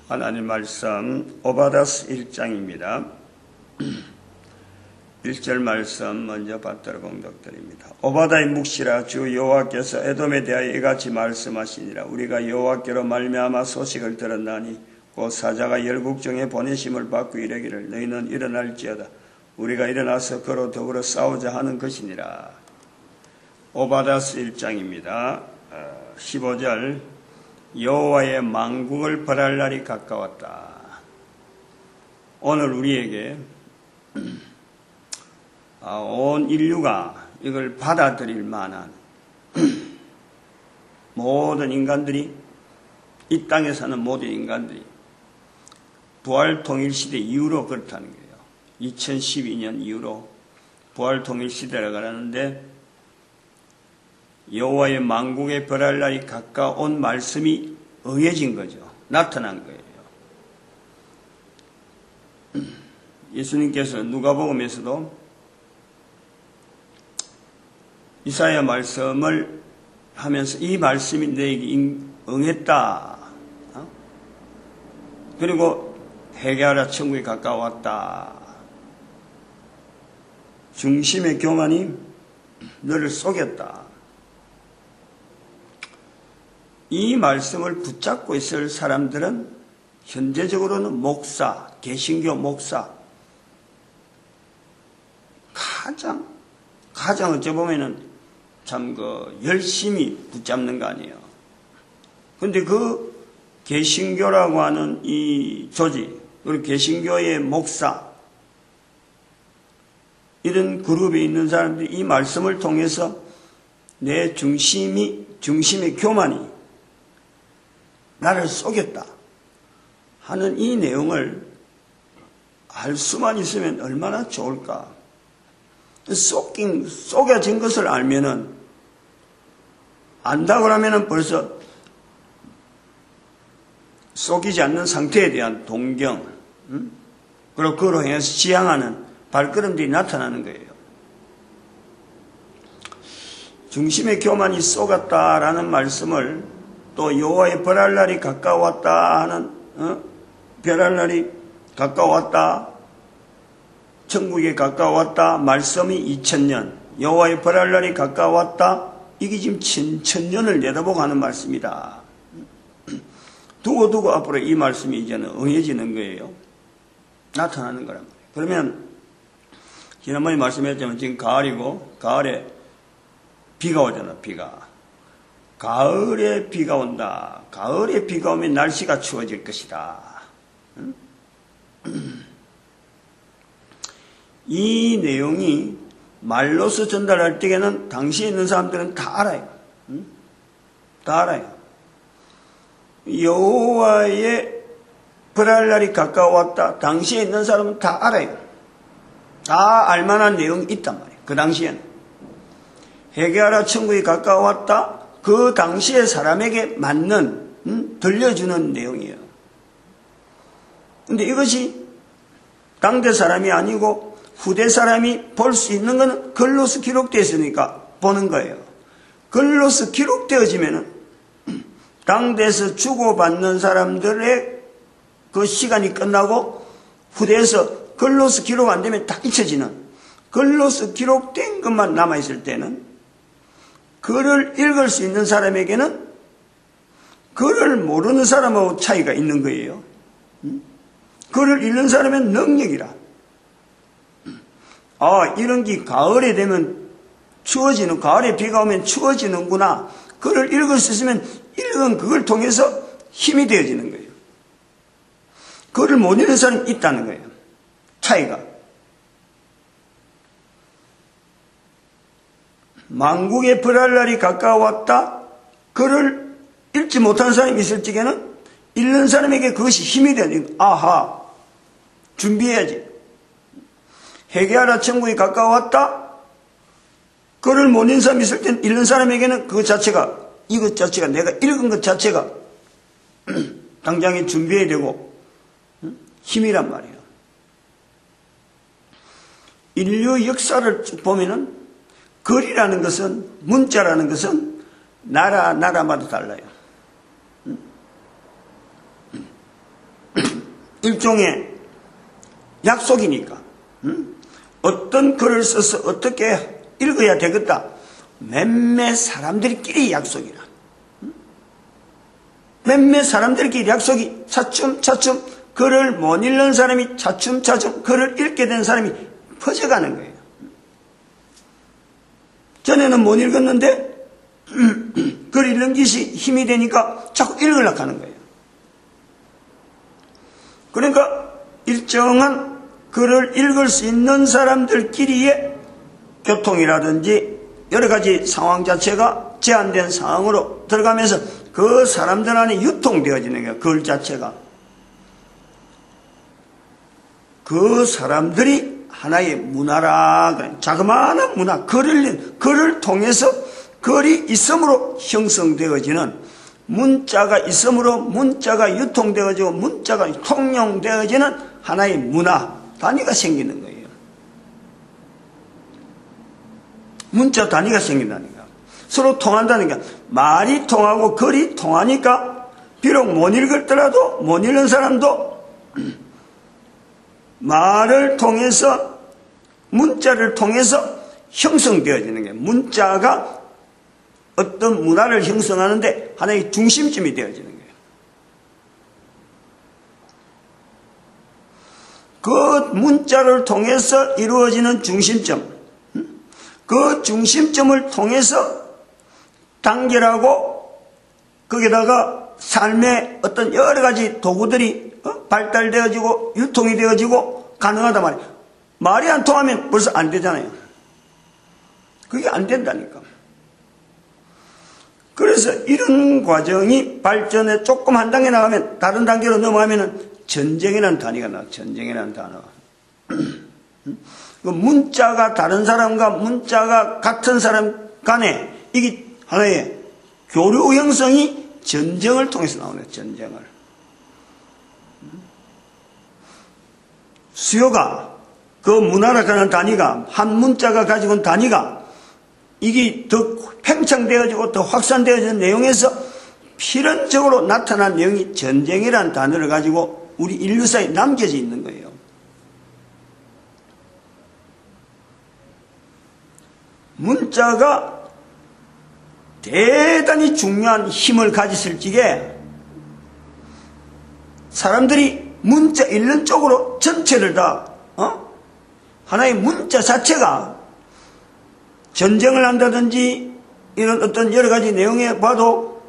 하나님 말씀 오바다스 1장입니다. 1절 말씀 먼저 받들어 공독드립니다. 오바다의 묵시라. 주 여호와께서 에돔에 대하여 이같이 말씀하시니라. 우리가 여호와께로 말미암아 소식을 들었나니 곧 사자가 열국 중에 보내심을 받고 이르기를 너희는 일어날지어다. 우리가 일어나서 그로 더불어 싸우자 하는 것이니라. 오바다스 1장입니다. 15절 여호와의 만국을 벌할 날이 가까웠다. 오늘 우리에게 온 인류가 이걸 받아들일 만한 모든 인간들이, 이 땅에 사는 모든 인간들이 부활통일시대 이후로 그렇다는 거예요. 2012년 이후로 부활통일시대라고 하는데 여호와의 만국에 벌할 날이 가까운 말씀이 응해진 거죠. 나타난 거예요. 예수님께서 누가복음에서도 이사야 말씀을 하면서 이 말씀이 너에게 응했다. 그리고 회개하라 천국이 가까웠다. 중심의 교만이 너를 속였다. 이 말씀을 붙잡고 있을 사람들은 현재적으로는 목사, 개신교 목사, 가장 어찌 보면은 참 열심히 붙잡는 거 아니에요. 근데 그 개신교라고 하는 이 조직, 그리고 개신교의 목사, 이런 그룹에 있는 사람들이 이 말씀을 통해서 내 중심의 교만이 나를 속였다 하는 이 내용을 알 수만 있으면 얼마나 좋을까. 속여진 것을 알면은, 안다고 하면은 벌써 속이지 않는 상태에 대한 동경, 그리고 그로 인해서 지향하는 발걸음들이 나타나는 거예요. 중심의 교만이 속았다라는 말씀을 또 여호와의 벌할 날이 가까웠다 하는, 벌할 날이 가까웠다, 천국에 가까웠다, 말씀이 2000년, 여호와의 벌할 날이 가까웠다, 이게 지금 천년을 내다보고 하는 말씀이다. 두고 앞으로 이 말씀이 이제는 응해지는 거예요. 나타나는 거란 말이에요. 그러면 지난번에 말씀했지만 지금 가을이고, 가을에 비가 오잖아. 가을에 비가 온다. 가을에 비가 오면 날씨가 추워질 것이다. 이 내용이 말로서 전달할 때에는 당시에 있는 사람들은 다 알아요. 다 알아요. 여호와의 벌할 날이 가까웠다. 당시에 있는 사람은 다 알아요. 다 알만한 내용이 있단 말이에요. 그 당시에는. 회개하라 천국이 가까웠다. 그 당시의 사람에게 맞는, 들려주는 내용이에요. 근데 이것이 당대 사람이 아니고 후대 사람이 볼 수 있는 것은 글로서 기록되어 있으니까 보는 거예요. 글로서 기록되어지면은 당대에서 주고받는 사람들의 그 시간이 끝나고 후대에서 글로서 기록 안 되면 다 잊혀지는, 글로서 기록된 것만 남아있을 때는 글을 읽을 수 있는 사람에게는 글을 모르는 사람하고 차이가 있는 거예요. 글을 읽는 사람은 능력이라. 이런 게 가을에 되면 추워지는, 가을에 비가 오면 추워지는구나. 글을 읽을 수 있으면 읽은 그걸 통해서 힘이 되어지는 거예요. 글을 못 읽는 사람이 있다는 거예요. 차이가. 만국의 벌할 날이 가까웠다. 글을 읽지 못한 사람이 있을 적에는 읽는 사람에게 그것이 힘이 되는, 아하, 준비해야지. 회개하라 천국이 가까웠다. 글을 못 읽는 사람이 있을 때는 읽는 사람에게는 그 자체가, 이것 자체가, 내가 읽은 것 자체가 당장에 준비해야 되고 힘이란 말이에요. 인류 역사를 쭉 보면은 글이라는 것은, 문자라는 것은 나라마다 달라요. 일종의 약속이니까 어떤 글을 써서 어떻게 읽어야 되겠다. 몇몇 사람들끼리 약속이라. 몇몇 사람들끼리 약속이 차츰차츰 글을 못 읽는 사람이 차츰차츰 글을 읽게 된 사람이 퍼져가는 거예요. 전에는 못 읽었는데 글 읽는 것이 힘이 되니까 자꾸 읽으려고 하는 거예요. 그러니까 일정한 글을 읽을 수 있는 사람들끼리의 교통이라든지 여러 가지 상황 자체가 제한된 상황으로 들어가면서 그 사람들 안에 유통되어지는 거예요. 글 자체가. 그 사람들이 하나의 문화라, 자그마한 문화, 글을 통해서 글이 있음으로 형성되어지는, 문자가 있음으로 문자가 유통되어지고 문자가 통용되어지는 하나의 문화 단위가 생기는 거예요. 문자 단위가 생긴다니까. 서로 통한다니까. 말이 통하고 글이 통하니까 비록 못 읽었더라도 못 읽는 사람도 말을 통해서, 문자를 통해서 형성되어지는 거예요. 문자가 어떤 문화를 형성하는데 하나의 중심점이 되어지는 거예요. 그 문자를 통해서 이루어지는 중심점, 그 중심점을 통해서 단결하고 거기다가 삶의 어떤 여러 가지 도구들이 발달되어지고 유통이 되어지고 가능하단 말이에요. 말이 안 통하면 벌써 안 되잖아요. 그게 안 된다니까. 그래서 이런 과정이 발전에 조금 한 단계 나가면 다른 단계로 넘어가면 전쟁이라는 단위가 나와요. 전쟁이라는 단어가. 문자가 다른 사람과 문자가 같은 사람 간에 이게 하나의 교류 형성이 전쟁을 통해서 나오네요. 전쟁을. 수요가, 그 문화라고 하는 단위가, 한 문자가 가지고 있는 단위가 이게 더 팽창되어지고 더 확산되어지는 내용에서 필연적으로 나타난 내용이 전쟁이라는 단어를 가지고 우리 인류사에 남겨져 있는 거예요. 문자가 대단히 중요한 힘을 가졌을 적에 사람들이 문자 읽는 쪽으로 전체를 다 하나의 문자 자체가 전쟁을 한다든지 이런 어떤 여러 가지 내용에 봐도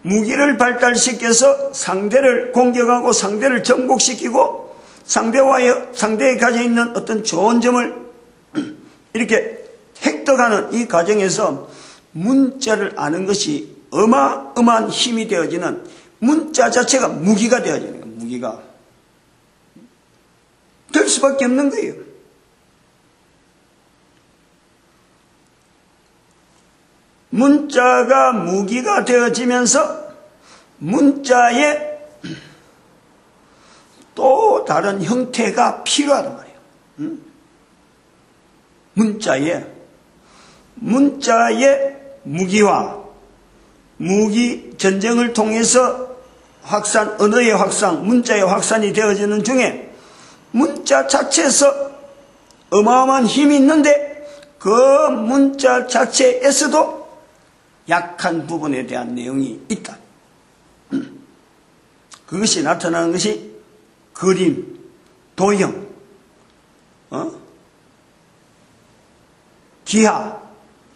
무기를 발달시켜서 상대를 공격하고 상대를 정복시키고 상대에 가져 있는 어떤 좋은 점을 이렇게 획득하는 이 과정에서 문자를 아는 것이 어마어마한 힘이 되어지는, 문자 자체가 무기가 되어지는 거예요. 무기가 될 수밖에 없는 거예요. 문자가 무기가 되어지면서 문자의 또 다른 형태가 필요하단 말이에요. 문자의 무기화, 전쟁을 통해서 확산, 언어의 확산, 문자의 확산이 되어지는 중에 문자 자체에서 어마어마한 힘이 있는데 그 문자 자체에서도 약한 부분에 대한 내용이 있다. 그것이 나타나는 것이 그림, 도형, 기하,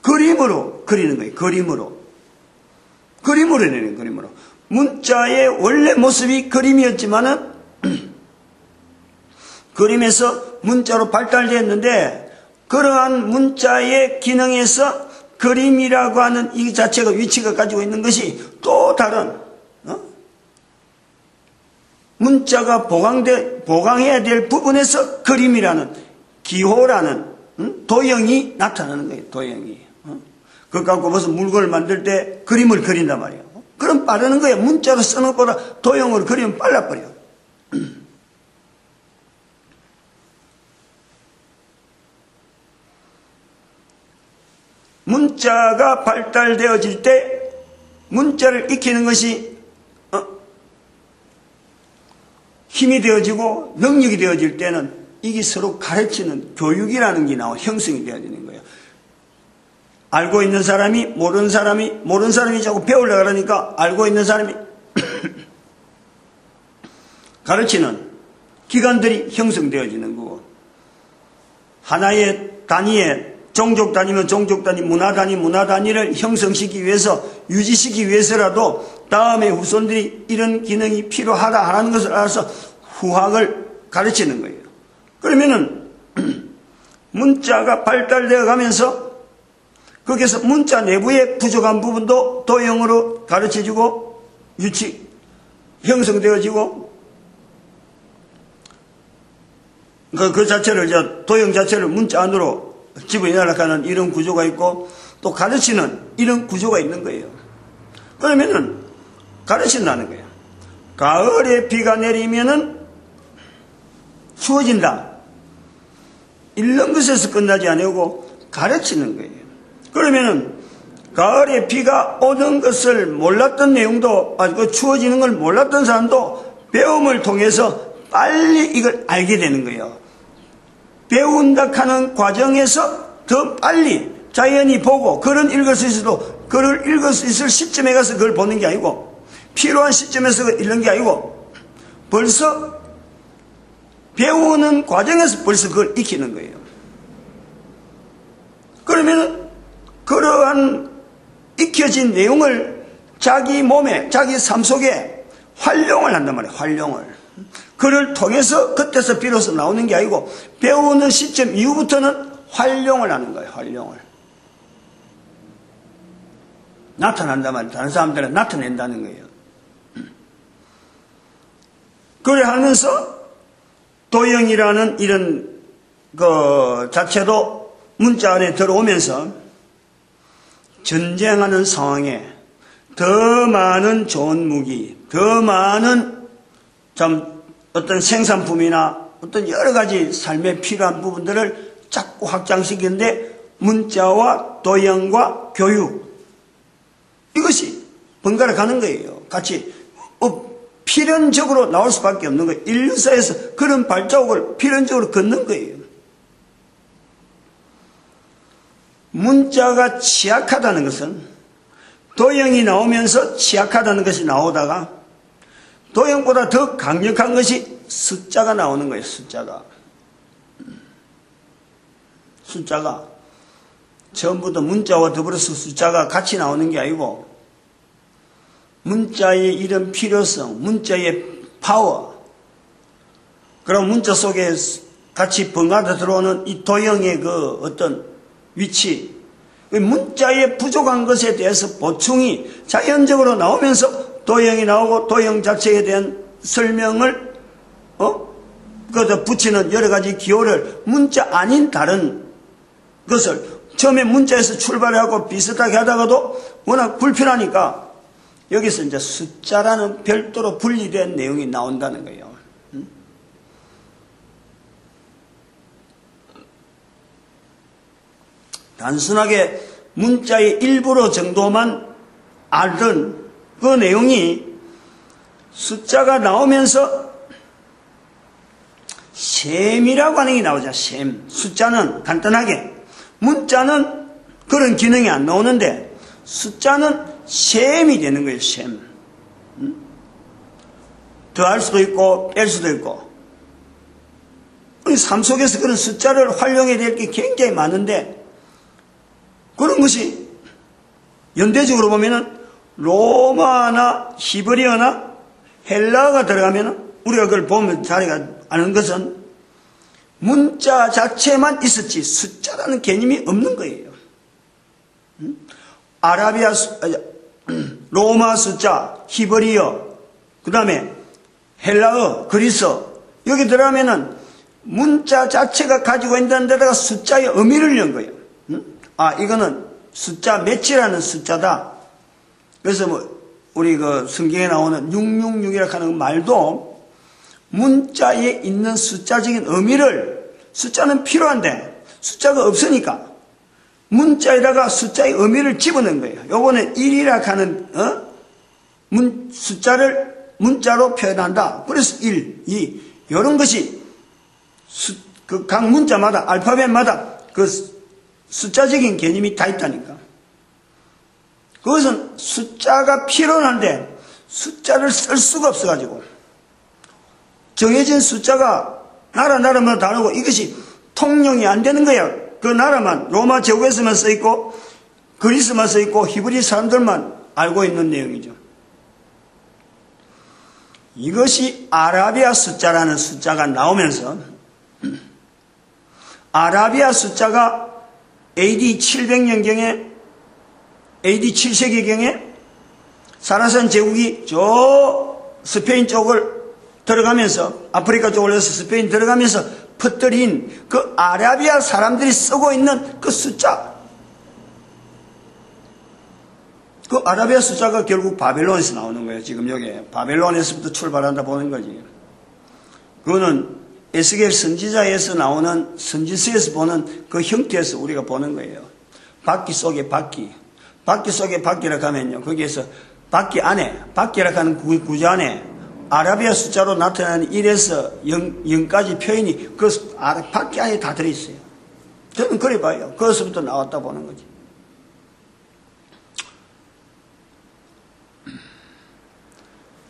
그림으로 그리는 거예요. 그림으로 내는 그림으로. 문자의 원래 모습이 그림이었지만은 그림에서 문자로 발달되었는데 그러한 문자의 기능에서 그림이라고 하는 이 자체가 위치가 가지고 있는 것이 또 다른 문자가 보강해야 될 부분에서 그림이라는 기호라는 도형이 나타나는 거예요. 도형이. 그거 갖고 무슨 물건을 만들 때 그림을 그린단 말이에요. 그럼 빠르는 거예요. 문자로 쓰는 것보다 도형으로 그리면 빨라버려. 문자가 발달되어질 때 문자를 익히는 것이 힘이 되어지고 능력이 되어질 때는 이게 서로 가르치는 교육이라는 게 형성이 되어지는 거예요. 알고 있는 사람이 모르는 사람이 자꾸 배우려고 그러니까 알고 있는 사람이 가르치는 기관들이 형성되어지는 거고, 하나의 단위에 종족 단위면 종족 단위, 문화 단위를 형성시키기 위해서, 유지시키기 위해서라도 다음에 후손들이 이런 기능이 필요하다 하는 것을 알아서 후학을 가르치는 거예요. 그러면은 문자가 발달되어 가면서 거기에서 문자 내부의 부족한 부분도 도형으로 가르쳐주고 형성되어지고, 그 자체를, 도형 자체를 문자 안으로 집어넣으려고 하는 이런 구조가 있고, 또 가르치는 이런 구조가 있는 거예요. 그러면은 가르친다는 거예요. 가을에 비가 내리면은 추워진다. 이런 것에서 끝나지 않고 가르치는 거예요. 그러면은 가을에 비가 오는 것을 몰랐던 내용도, 그 추워지는 걸 몰랐던 사람도 배움을 통해서 빨리 이걸 알게 되는 거예요. 배운다 하는 과정에서 더 빨리 자연이 보고 글은 읽을 수 있어도 글을 읽을 수 있을 시점에 가서 그걸 보는 게 아니고, 필요한 시점에서 읽는 게 아니고, 벌써 배우는 과정에서 벌써 그걸 익히는 거예요. 그러면 그러한 익혀진 내용을 자기 몸에, 자기 삶 속에 활용을 한단 말이에요. 활용을. 그를 통해서 그때서 비로소 나오는 게 아니고, 배우는 시점 이후부터는 활용을 하는 거예요. 활용을. 나타난단 말이에요. 다른 사람들은 나타낸다는 거예요. 그래 하면서 도형이라는 이런 그 자체도 문자 안에 들어오면서 전쟁하는 상황에 더 많은 좋은 무기, 더 많은 참 어떤 생산품이나 어떤 여러 가지 삶에 필요한 부분들을 자꾸 확장시키는데, 문자와 도형과 교육, 이것이 번갈아 가는 거예요. 같이 필연적으로 나올 수밖에 없는 거예요. 인류사에서 그런 발자국을 필연적으로 걷는 거예요. 문자가 취약하다는 것은 도형이 나오면서 취약하다는 것이 나오다가 도형보다 더 강력한 것이 숫자가 나오는 거예요. 숫자가 처음부터 문자와 더불어서 숫자가 같이 나오는 게 아니고, 문자의 이런 필요성, 문자의 파워, 그럼 문자 속에 같이 번갈아 들어오는 이 도형의 그 어떤 위치, 문자의 부족한 것에 대해서 보충이 자연적으로 나오면서 도형이 나오고, 도형 자체에 대한 설명을 거기다 붙이는 여러 가지 기호를 문자 아닌 다른 것을 처음에 문자에서 출발하고 비슷하게 하다가도 워낙 불편하니까 여기서 이제 숫자라는 별도로 분리된 내용이 나온다는 거예요. 단순하게 문자의 일부러 정도만 알던 그 내용이 숫자가 나오면서 셈이라고 하는 게 나오죠. 셈. 숫자는 간단하게, 문자는 그런 기능이 안 나오는데 숫자는 셈이 되는 거예요. 셈. 더할 수도 있고 뺄 수도 있고. 우리 삶 속에서 그런 숫자를 활용해야 될 게 굉장히 많은데, 그런 것이 연대적으로 보면은 로마나 히브리어나 헬라어가 들어가면은 우리가 그걸 보면 자리가 아는 것은 문자 자체만 있었지 숫자라는 개념이 없는 거예요. 로마 숫자, 히브리어, 그 다음에 헬라어, 그리스어, 여기 들어가면은 문자 자체가 가지고 있는 데다가 숫자의 의미를 연 거예요. 이거는 숫자 몇이라는 숫자다. 그래서 우리 그 성경에 나오는 666이라고 하는 말도 문자에 있는 숫자적인 의미를, 숫자는 필요한데 숫자가 없으니까 문자에다가 숫자의 의미를 집어넣은 거예요. 요번에 1이라고 하는 숫자를 문자로 표현한다. 그래서 1, 2 이런 것이 그 각 문자마다 알파벳마다 그 숫자적인 개념이 다 있다니까. 그것은 숫자가 필요한데 숫자를 쓸 수가 없어가지고 정해진 숫자가 나라마다 다르고 이것이 통용이 안 되는 거야. 그 나라만 로마 제국에서만 써있고 그리스만 써있고 히브리 사람들만 알고 있는 내용이죠. 이것이 아라비아 숫자라는 숫자가 나오면서 아라비아 숫자가 AD 700년경에 AD 7세기경에 사라산 제국이 저 스페인 쪽을 들어가면서 아프리카 쪽을 해서 스페인 들어가면서 퍼뜨린 그 아라비아 사람들이 쓰고 있는 그 숫자, 그 아라비아 숫자가 결국 바벨론에서 나오는 거예요. 지금 여기 바벨론에서부터 출발한다 보는 거지. 그거는 에스겔 선지자에서 나오는 선지서에서 보는 그 형태에서 우리가 보는 거예요. 바퀴 속에 바퀴, 바퀴 속에 바퀴라고 하면요, 거기에서 바퀴 안에, 바퀴라고 하는 구조 안에 아라비아 숫자로 나타나는 1에서 0까지 표현이 그 바퀴 안에 다 들어있어요. 저는 그래 봐요. 거기서부터 나왔다 보는 거지.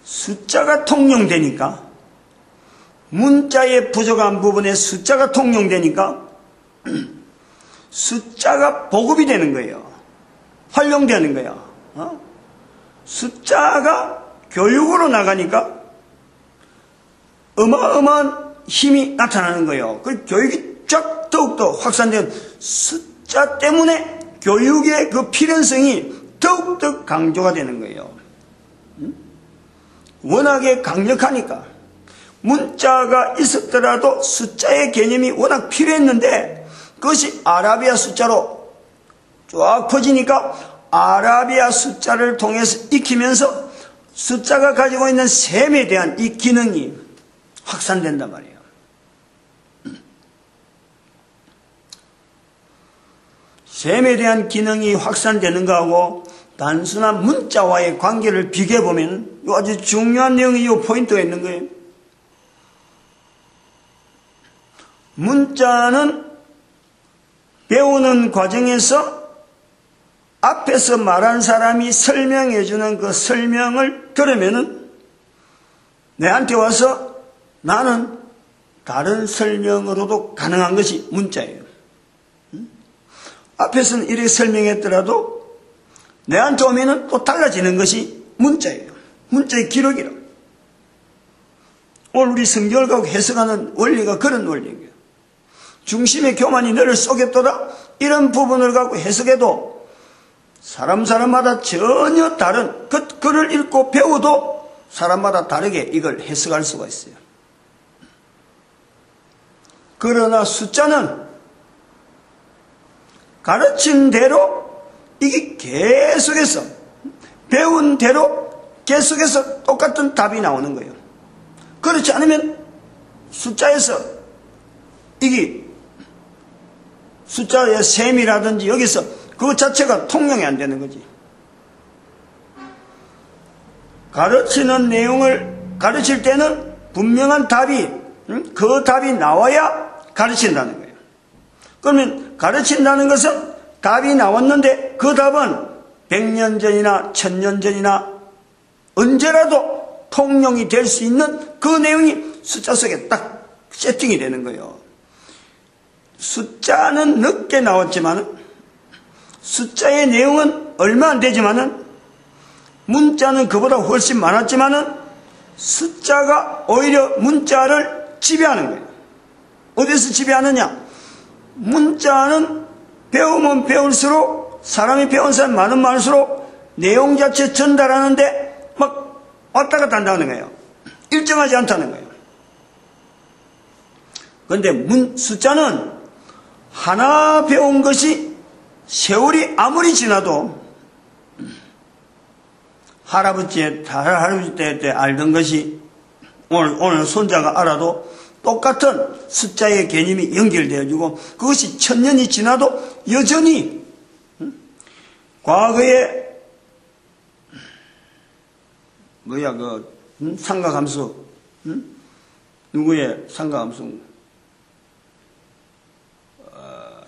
숫자가 통용되니까, 문자의 부족한 부분에 숫자가 통용되니까 숫자가 보급이 되는 거예요. 활용되는 거예요. 숫자가 교육으로 나가니까 어마어마한 힘이 나타나는 거예요. 그 교육이 쫙 더욱더 확산된 숫자 때문에 교육의 그 필연성이 더욱더 강조가 되는 거예요. 워낙에 강력하니까 문자가 있었더라도 숫자의 개념이 워낙 필요했는데 그것이 아라비아 숫자로 쫙 퍼지니까 아라비아 숫자를 통해서 익히면서 숫자가 가지고 있는 셈에 대한 이 기능이 확산된단 말이에요. 셈에 대한 기능이 확산되는 거하고 단순한 문자와의 관계를 비교해보면 아주 중요한 내용이 이 포인트가 있는 거예요. 문자는 배우는 과정에서 앞에서 말한 사람이 설명해주는 그 설명을 들으면은 내한테 와서 나는 다른 설명으로도 가능한 것이 문자예요. 앞에서는 이렇게 설명했더라도 내한테 오면은 또 달라지는 것이 문자예요. 문자의 기록이라. 오늘 우리 성경을 갖고 해석하는 원리가 그런 원리예요. 중심의 교만이 너를 쏘겠도다. 이런 부분을 갖고 해석해도 사람마다 전혀 다른 글을 읽고 배워도 사람마다 다르게 이걸 해석할 수가 있어요. 그러나 숫자는 가르친 대로 이게 계속해서 배운 대로 계속해서 똑같은 답이 나오는 거예요. 그렇지 않으면 숫자에서 이게 숫자의 셈이라든지 여기서 그 자체가 통용이 안 되는 거지. 가르치는 내용을 가르칠 때는 분명한 답이 그 답이 나와야 가르친다는 거예요. 그러면 가르친다는 것은 답이 나왔는데 그 답은 100년 전이나 1000년 전이나 언제라도 통용이 될 수 있는 그 내용이 숫자 속에 딱 세팅이 되는 거예요. 숫자는 늦게 나왔지만 숫자의 내용은 얼마 안 되지만은 문자는 그보다 훨씬 많았지만은 숫자가 오히려 문자를 지배하는 거예요. 어디서 지배하느냐? 문자는 배우면 배울수록 사람이 배운 사람 많을수록 내용 자체 전달하는데 막 왔다 갔다 한다는 거예요. 일정하지 않다는 거예요. 그런데 숫자는 하나 배운 것이 세월이 아무리 지나도 할아버지 때 알던 것이 오늘 손자가 알아도 똑같은 숫자의 개념이 연결되어지고 그것이 1000년이 지나도 여전히 과거에 삼가감수. 누구의 삼가감수?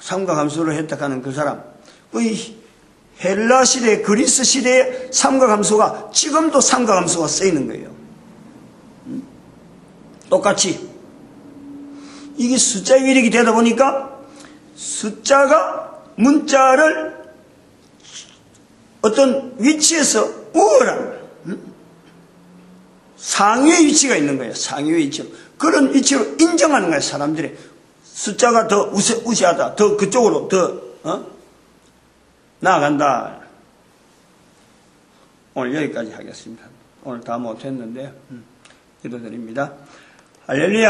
삼가감수를 획득하는 그 사람. 의 헬라 시대, 그리스 시대의 삼가감수가 지금도 삼가감수가 쓰이는 거예요. 똑같이. 이게 숫자 위력이 되다 보니까 숫자가 문자를 어떤 위치에서 우월한 상위의 위치가 있는 거예요. 상위의 위치로. 그런 위치로 인정하는 거예요. 사람들이. 숫자가 더 우세하다. 더 그쪽으로 더 나아간다. 오늘 여기까지 하겠습니다. 오늘 다 못했는데 기도드립니다. 할렐루야.